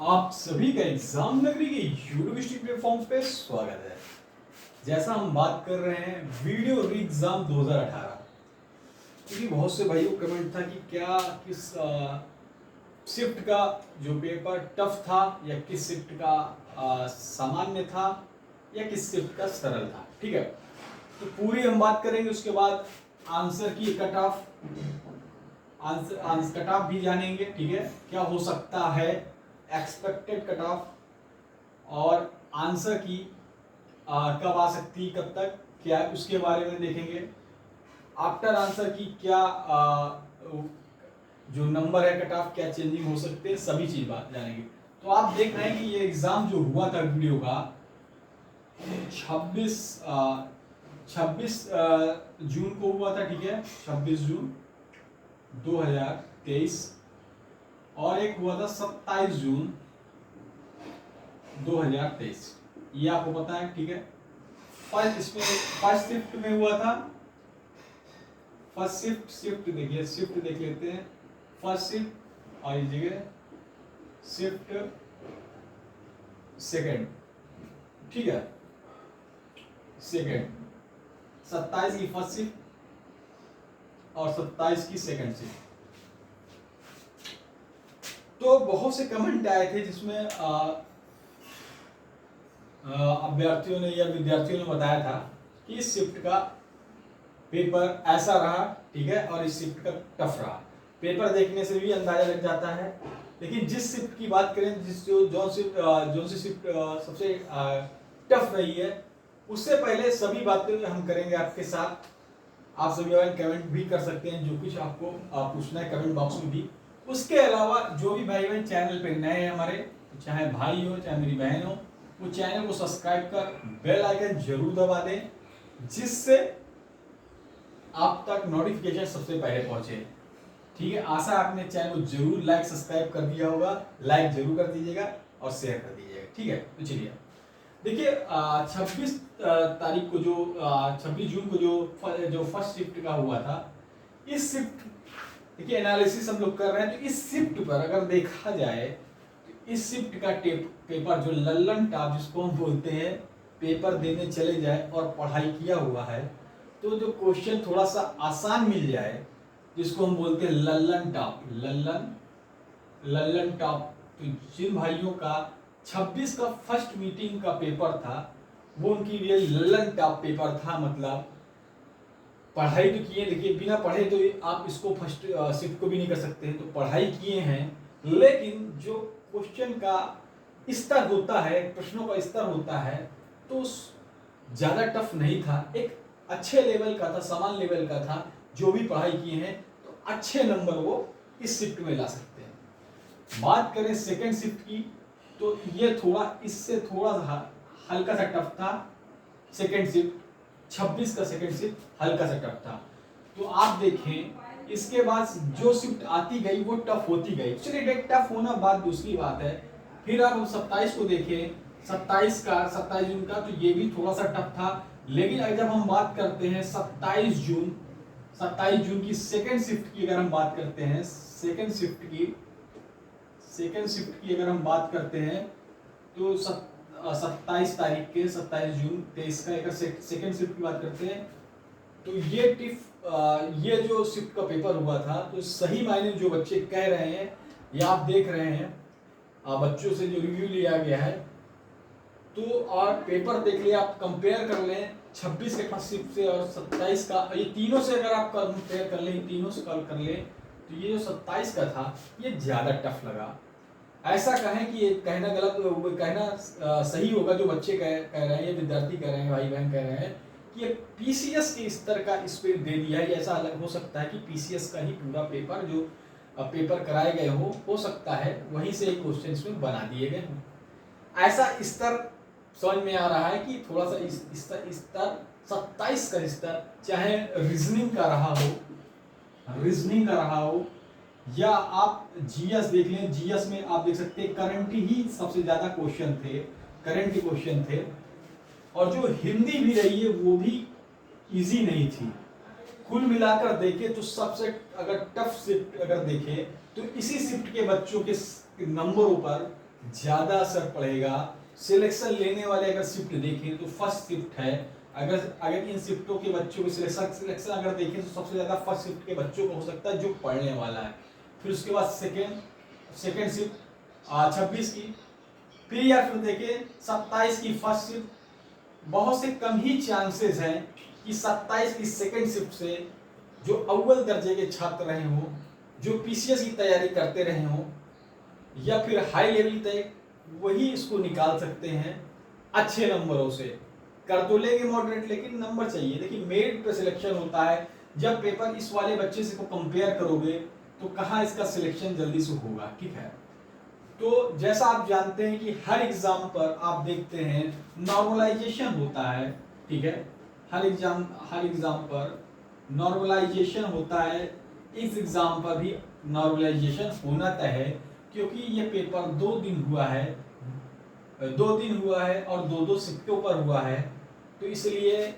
आप सभी का एग्जाम नगरी के यूनिवर्सिटी प्लेटफॉर्म पे स्वागत है। जैसा हम बात कर रहे हैं वीडियो री एग्जाम 2018, क्योंकि बहुत से भाइयों को कमेंट था कि क्या किस शिफ्ट का जो पेपर टफ था या किस शिफ्ट का सामान्य था या किस शिफ्ट का सरल था। ठीक है, तो पूरी हम बात करेंगे। उसके बाद आंसर की कट ऑफ कट ऑफ भी जानेंगे। ठीक है, क्या हो सकता है एक्सपेक्टेड कट ऑफ, और आंसर की कब आ सकती, कब तक, क्या उसके बारे में देखेंगे। आफ्टर आंसर की क्या जो नंबर है कट ऑफ क्या चेंजिंग हो सकते हैं, सभी चीज बात जानेंगे। तो आप देख रहे हैं कि ये एग्जाम जो हुआ था वीडियो का 26 जून को हुआ था। ठीक है, 26 जून 2023, और एक हुआ था 27 जून 2023, ये आपको पता है। ठीक है, फर्स्ट शिफ्ट में हुआ था। फर्स्ट शिफ्ट देखिए, शिफ्ट देख लेते हैं। फर्स्ट शिफ्ट और जगह शिफ्ट सेकंड। ठीक है, सेकंड 27 की फर्स्ट शिफ्ट और 27 की सेकंड शिफ्ट। तो बहुत से कमेंट आए थे जिसमें अभ्यर्थियों ने या विद्यार्थियों ने बताया था कि इस शिफ्ट का पेपर ऐसा रहा। ठीक है, और इस शिफ्ट का टफ रहा। पेपर देखने से भी अंदाजा लग जाता है। लेकिन जिस शिफ्ट की बात करें, जिस जो सी शिफ्ट सबसे टफ रही है, उससे पहले सभी बातें हम करेंगे आपके साथ। आप सभी कमेंट भी कर सकते हैं, जो कुछ आपको पूछना है कमेंट बॉक्स में भी। उसके अलावा जो भी भाई बहन चैनल पे नए हैं हमारे, चाहे भाई हो चाहे मेरी बहन हो, वो चैनल को सब्सक्राइब कर बेल आइकन जरूर दबा दें, जिससे आप तक नोटिफिकेशन सबसे पहले पहुंचे। ठीक है, आशा आपने चैनल को जरूर लाइक सब्सक्राइब कर दिया होगा। लाइक जरूर कर दीजिएगा और शेयर कर दीजिएगा। ठीक है, तो चलिए देखिए 26 तारीख को जो 26 जून को जो फर्स्ट शिफ्ट का हुआ था, इस शिफ्ट देखिए एनालिसिस हम लोग कर रहे हैं। तो इस शिफ्ट पर अगर देखा जाए तो इस शिफ्ट का पेपर जो लल्लन टॉप जिसको हम बोलते हैं, पेपर देने चले जाए और पढ़ाई किया हुआ है तो जो क्वेश्चन थोड़ा सा आसान मिल जाए, जिसको हम बोलते हैं लल्लन टॉप, लल्लन टॉप। तो जिन भाइयों का 26 का फर्स्ट मीटिंग का पेपर था, वो उनके लिए लल्लन टॉप पेपर था। मतलब पढ़ाई तो किए, देखिए बिना पढ़े तो आप इसको फर्स्ट शिफ्ट को भी नहीं कर सकते हैं। तो पढ़ाई किए हैं, लेकिन जो क्वेश्चन का स्तर होता है, प्रश्नों का स्तर होता है, तो ज्यादा टफ नहीं था, एक अच्छे लेवल का था, समान लेवल का था। जो भी पढ़ाई किए हैं तो अच्छे नंबर वो इस शिफ्ट में ला सकते हैं। बात करें सेकंड शिफ्ट की, तो ये थोड़ा इससे थोड़ा सा हल्का सा टफ था। सेकंड शिफ्ट 26 का सेकंड शिफ्ट हल्का सा टफ था। तो आप देखें इसके बाद जो शिफ्ट आती गई वो टफ होती गई। चलिए टफ होना बात दूसरी बात है। फिर आप 27 को देखें, 27 जून का, तो ये भी थोड़ा सा टफ था। लेकिन अगर जब हम बात करते हैं 27 जून की सेकंड शिफ्ट की, अगर हम बात करते हैं सेकंड शिफ्ट की अगर हम बात करते हैं, तो 27 तारीख के 27 जून 23 का अगर सेकंड शिफ्ट की बात करते हैं, तो ये जो शिफ्ट का पेपर हुआ था, तो सही मायने जो बच्चे कह रहे हैं या आप देख रहे हैं, बच्चों से जो रिव्यू लिया गया है, तो और पेपर देख लिया, आप कंपेयर कर लें 26 के फर्स्ट शिफ्ट से और 27 का, ये तीनों से अगर आप कंपेयर कर लें, तीनों से कॉल कर लें, तो ये जो 27 का था ये ज्यादा टफ लगा। ऐसा कहें कि ये कहना गलत, कहना सही होगा जो बच्चे कह रहे हैं, ये विद्यार्थी कह रहे हैं, भाई बहन कह रहे हैं कि ये पीसीएस के स्तर का इस पे दे दिया है। ऐसा हो सकता है कि पीसीएस का ही पूरा पेपर जो पेपर कराए गए हो सकता है वहीं से ही क्वेश्चन इसमें बना दिए गए हों। ऐसा स्तर समझ में आ रहा है कि थोड़ा सा स्तर 27 का स्तर, चाहे रीजनिंग का रहा हो या आप जीएस देख लें। जीएस में आप देख सकते हैं करंट ही सबसे ज्यादा क्वेश्चन थे, और जो हिंदी भी रही है वो भी इजी नहीं थी। कुल मिलाकर देखें तो सबसे अगर टफ शिफ्ट अगर देखें तो इसी शिफ्ट के बच्चों के नंबरों पर ज्यादा असर पड़ेगा। सिलेक्शन लेने वाले अगर शिफ्ट देखें तो फर्स्ट शिफ्ट है, अगर अगर इन शिफ्टों के बच्चों को सिलेक्शन अगर देखें तो सबसे ज्यादा फर्स्ट शिफ्ट के बच्चों को हो सकता है जो पढ़ने वाला है। फिर उसके बाद सेकेंड शिफ्ट 26 की, फिर या फिर देखें 27 की फर्स्ट शिफ्ट। बहुत से कम ही चांसेस हैं कि 27 की सेकेंड शिफ्ट से जो अव्वल दर्जे के छात्र रहे हों, जो पीसीएस की तैयारी करते रहे हों या फिर हाई लेवल तक, वही इसको निकाल सकते हैं अच्छे नंबरों से। कर तो लेंगे मॉडरेट, लेकिन नंबर चाहिए। देखिए मेरिट पे सिलेक्शन होता है। जब पेपर इस वाले बच्चे से को कंपेयर करोगे तो कहाँ इसका सिलेक्शन जल्दी से होगा, ठीक है। तो जैसा आप जानते हैं कि हर एग्जाम पर आप देखते हैं नॉर्मलाइजेशन होता है, ठीक है। हर एग्जाम पर नॉर्मलाइजेशन होता है। इस एग्जाम पर भी नॉर्मलाइजेशन होना तय है, क्योंकि ये पेपर 2 दिन हुआ है, 2 दिन हुआ है और 2-2 शिफ्टों पर हुआ है। तो इसलिए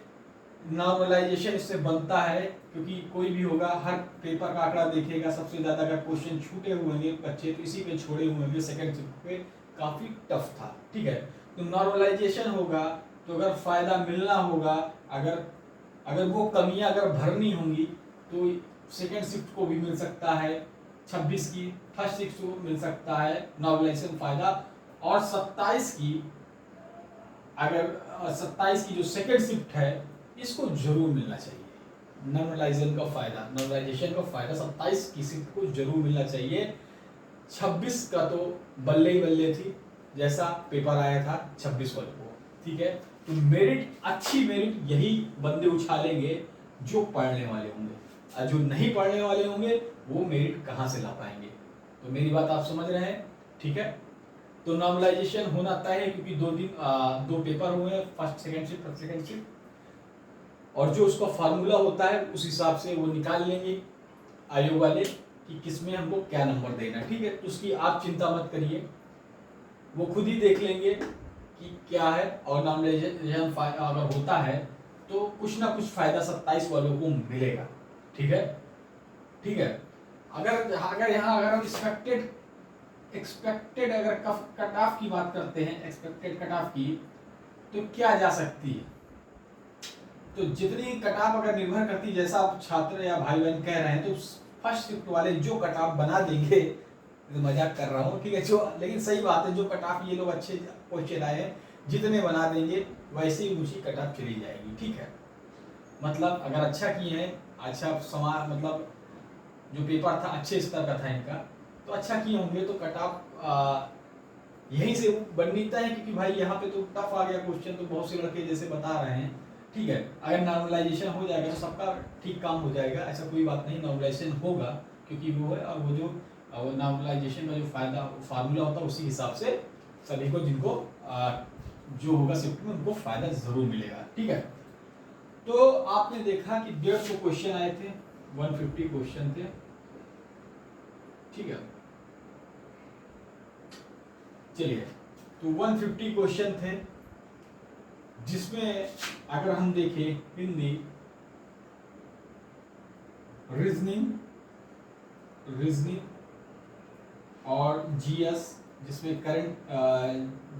नॉर्मलाइजेशन इससे बनता है, क्योंकि कोई भी होगा हर पेपर का आंकड़ा देखेगा, सबसे ज्यादा अगर क्वेश्चन छूटे हुए होंगे बच्चे तो इसी पे छोड़े हुए होंगे, सेकंड शिफ्ट पे काफी टफ था, ठीक है। तो नॉर्मलाइजेशन होगा तो अगर फायदा मिलना होगा, अगर अगर वो कमियां अगर भरनी होंगी तो सेकंड शिफ्ट को भी मिल सकता है, 26 की फर्स्ट शिफ्ट को मिल सकता है नॉर्मलाइजेशन फायदा। और 27 की अगर 27 की जो सेकंड शिफ्ट है इसको जरूर मिलना चाहिए। नॉर्मलाइजेशन का फायदा 27 की शिफ्ट को जरूर मिलना चाहिए। 26 का तो बल्ले ही बल्ले थी, जैसा पेपर आया था 26 वाले को, ठीक है। तो मेरिट, अच्छी मेरिट यही बंदे उछालेंगे जो पढ़ने वाले होंगे, और जो नहीं पढ़ने वाले होंगे वो मेरिट कहाँ से ला पाएंगे। तो मेरी बात आप समझ रहे हैं, ठीक है। तो नॉर्मलाइजेशन होना तय है, क्योंकि 2 पेपर हुए हैं, फर्स्ट सेकंड शिफ्ट, और जो उसका फार्मूला होता है उस हिसाब से वो निकाल लेंगे आयोग वाले कि किसमें हमको क्या नंबर देना है, ठीक है। तो उसकी आप चिंता मत करिए, वो खुद ही देख लेंगे कि क्या है। और नॉर्मलाइजेशन अगर होता है तो कुछ ना कुछ फायदा 27 वालों को मिलेगा, ठीक है, ठीक है। अगर यहाँ अगर हम एक्सपेक्टेड अगर कट ऑफ की बात करते हैं, एक्सपेक्टेड कट ऑफ की, तो क्या जा सकती है। तो जितनी कट ऑफ अगर निर्भर करती, जैसा आप छात्र या भाई बहन कह रहे हैं, तो फर्स्ट शिफ्ट वाले जो कट ऑफ बना देंगे, तो मजाक कर रहा हूँ, ठीक है, जो, लेकिन सही बात है, जो कट ऑफ ये लोग अच्छे क्वेश्चन आए हैं जितने बना देंगे वैसे ही ऊंची कट ऑफ चली जाएगी, ठीक है। मतलब अगर अच्छा किए हैं, अच्छा समाज, मतलब जो पेपर था अच्छे स्तर का था इनका, तो अच्छा किए होंगे तो कट ऑफ यहीं से बनता है, क्योंकि भाई यहाँ पे तो टफ आ गया क्वेश्चन, तो बहुत से लड़के जैसे बता रहे हैं, ठीक है। अगर नॉर्मलाइजेशन हो जाएगा तो सबका ठीक काम हो जाएगा, ऐसा कोई बात नहीं, नॉर्मलाइजेशन होगा, क्योंकि वो है, और वो जो नॉर्मलाइजेशन का जो फायदा फार्मूला होता है उसी हिसाब से सभी को, जिनको जो होगा शिफ्ट में उनको फायदा जरूर मिलेगा, ठीक है। तो आपने देखा कि 150 क्वेश्चन आए थे, 150 क्वेश्चन थे, ठीक है। चलिए, तो 150 क्वेश्चन थे, जिसमें अगर हम देखें हिंदी, रीजनिंग और जीएस, जिसमें करंट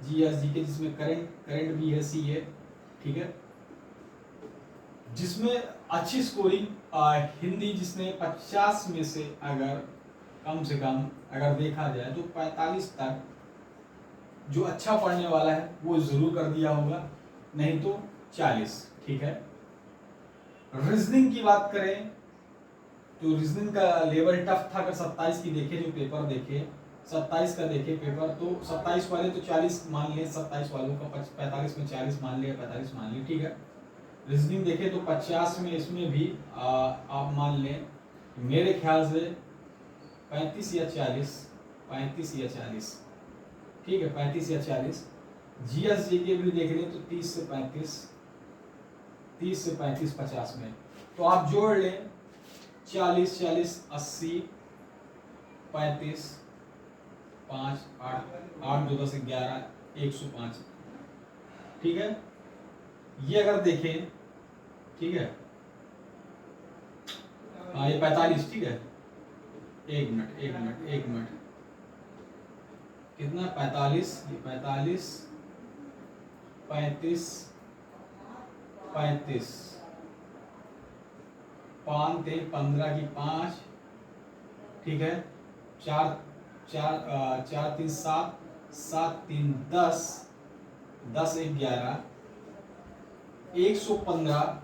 जीएस जीके, जिसमें करंट भी है, सी है, ठीक है। जिसमें अच्छी स्कोरिंग हिंदी, जिसमें 50 में से अगर कम से कम अगर देखा जाए तो 45 तक जो अच्छा पढ़ने वाला है वो जरूर कर दिया होगा, नहीं तो 40, ठीक है। रीजनिंग की बात करें तो रीजनिंग का लेवल टफ था। अगर 27 की देखे, जो पेपर देखे 27 का देखे पेपर, तो 27 वाले तो 40 मान लिए, 27 वालों का 45 में 40 मान लिया, 45 मान लिया, ठीक है। रीजनिंग देखे तो 50 में, इसमें भी आप मान लें, मेरे ख्याल से 35 या 40, 35 या 40, ठीक है, 35 या 40। जीएस जीके भी देख लें तो 30 से 35, 30 से 35, 50 में, तो आप जोड़ लें 40, 40, 80, 35, 5, 8, 2, 10, 11, 105, ठीक है। ये अगर देखें, ठीक है, हाँ ये 45, ठीक है। एक मिनट, कितना 45, 35, 35, 5 3 15 की 5, ठीक है, 4 4 4 3 7, 7 3 10, 10 1 11, 115।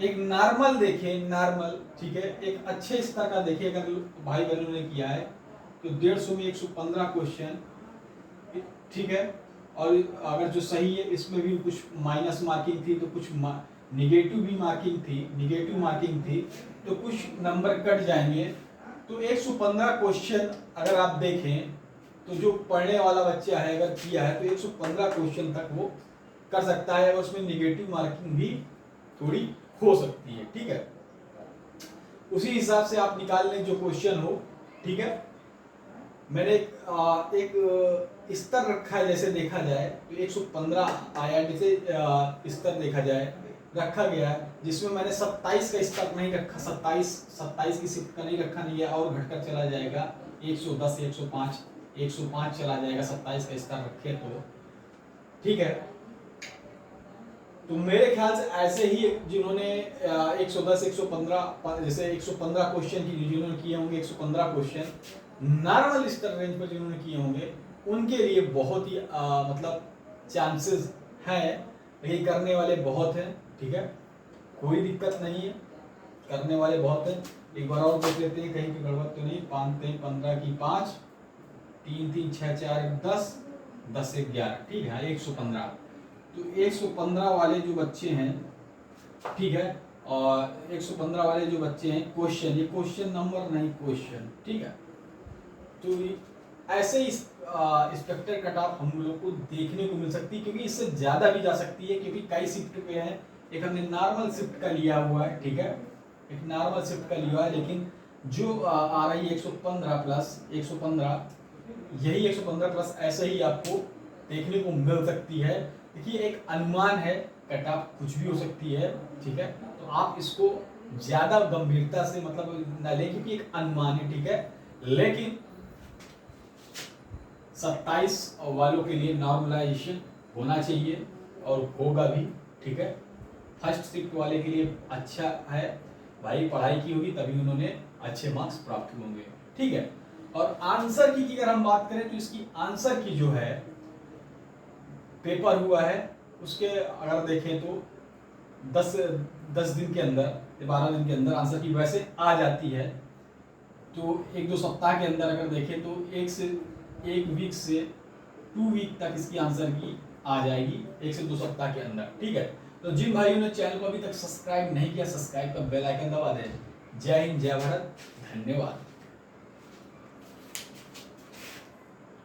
एक नॉर्मल देखें, नॉर्मल, ठीक है, एक अच्छे स्तर का देखिए, अगर भाई बहनों ने किया है तो 150 में 115 क्वेश्चन, ठीक है। और अगर जो सही है इसमें भी कुछ माइनस मार्किंग थी, तो कुछ निगेटिव भी मार्किंग थी, निगेटिव मार्किंग थी, तो कुछ नंबर कट जाएंगे। तो 115 क्वेश्चन अगर आप देखें तो जो पढ़ने वाला बच्चा है अगर किया है तो 115 क्वेश्चन तक वो कर सकता है, और उसमें निगेटिव मार्किंग भी थोड़ी हो सकती है, ठीक है। उसी हिसाब से आप निकाल लें जो क्वेश्चन हो, ठीक है। मैंने एक स्तर रखा है, जैसे देखा जाए तो 115 आया, जैसे स्तर देखा जाए रखा गया है, जिसमें मैंने 27 का स्तर नहीं रखा, 27 की शिफ्ट का नहीं रखा, नहीं है और घटकर चला जाएगा 110, 105 चला जाएगा 27 का स्तर रखे तो, ठीक है। तो मेरे ख्याल से ऐसे ही जिन्होंने 110, 115, जैसे 115 क्वेश्चन की जिन्होंने किए होंगे, 115 क्वेश्चन नॉर्मल स्तर रेंज पर जिन्होंने किए होंगे, उनके लिए बहुत ही मतलब चांसेस है, ये करने वाले बहुत हैं, ठीक है, कोई दिक्कत नहीं है, करने वाले बहुत हैं। एक बार और देख लेते हैं कहीं की गड़बड़ तो नहीं। 5 3 15 की 5, 3 3 6 4 10, 10 1 11, ठीक है, 115। तो 115 वाले जो बच्चे हैं, ठीक है, और 115 वाले जो बच्चे हैं, क्वेश्चन, ये क्वेश्चन नंबर नहीं, क्वेश्चन, ठीक है। तो ऐसे ही इंस्पेक्टर कट ऑफ हम लोग को देखने को मिल सकती है, क्योंकि इससे ज़्यादा भी जा सकती है, क्योंकि कई शिफ्ट पे हैं। एक हमने नॉर्मल शिफ्ट का लिया हुआ है, ठीक है, एक नॉर्मल शिफ्ट का लिया है, लेकिन जो आ रही है 115 प्लस 115, यही 115 प्लस ऐसे ही आपको देखने को मिल सकती है। देखिए एक अनुमान है, कट ऑफ कुछ भी हो सकती है, ठीक है, तो आप इसको ज़्यादा गंभीरता से मतलब न लें, क्योंकि एक अनुमान है, ठीक है। लेकिन 27 वालों के लिए नॉर्मलाइजेशन होना चाहिए और होगा भी, ठीक है। फर्स्ट शिफ्ट वाले के लिए अच्छा है, भाई पढ़ाई की होगी तभी उन्होंने अच्छे मार्क्स प्राप्त होंगे, ठीक है। और आंसर की अगर हम बात करें तो इसकी आंसर की जो है पेपर हुआ है, उसके अगर देखें तो 10 दिन के अंदर, 12 दिन के अंदर आंसर की वैसे आ जाती है। तो 1-2 सप्ताह के अंदर अगर देखें तो 1 वीक से 2 वीक तक इसकी आंसर की आ जाएगी, 1 से 2 सप्ताह के अंदर, ठीक है। तो जिन भाइयों ने चैनल को अभी तक सब्सक्राइब नहीं किया, सब्सक्राइब का बेल आइकन दबा दें। जय हिंद, जय भारत, धन्यवाद।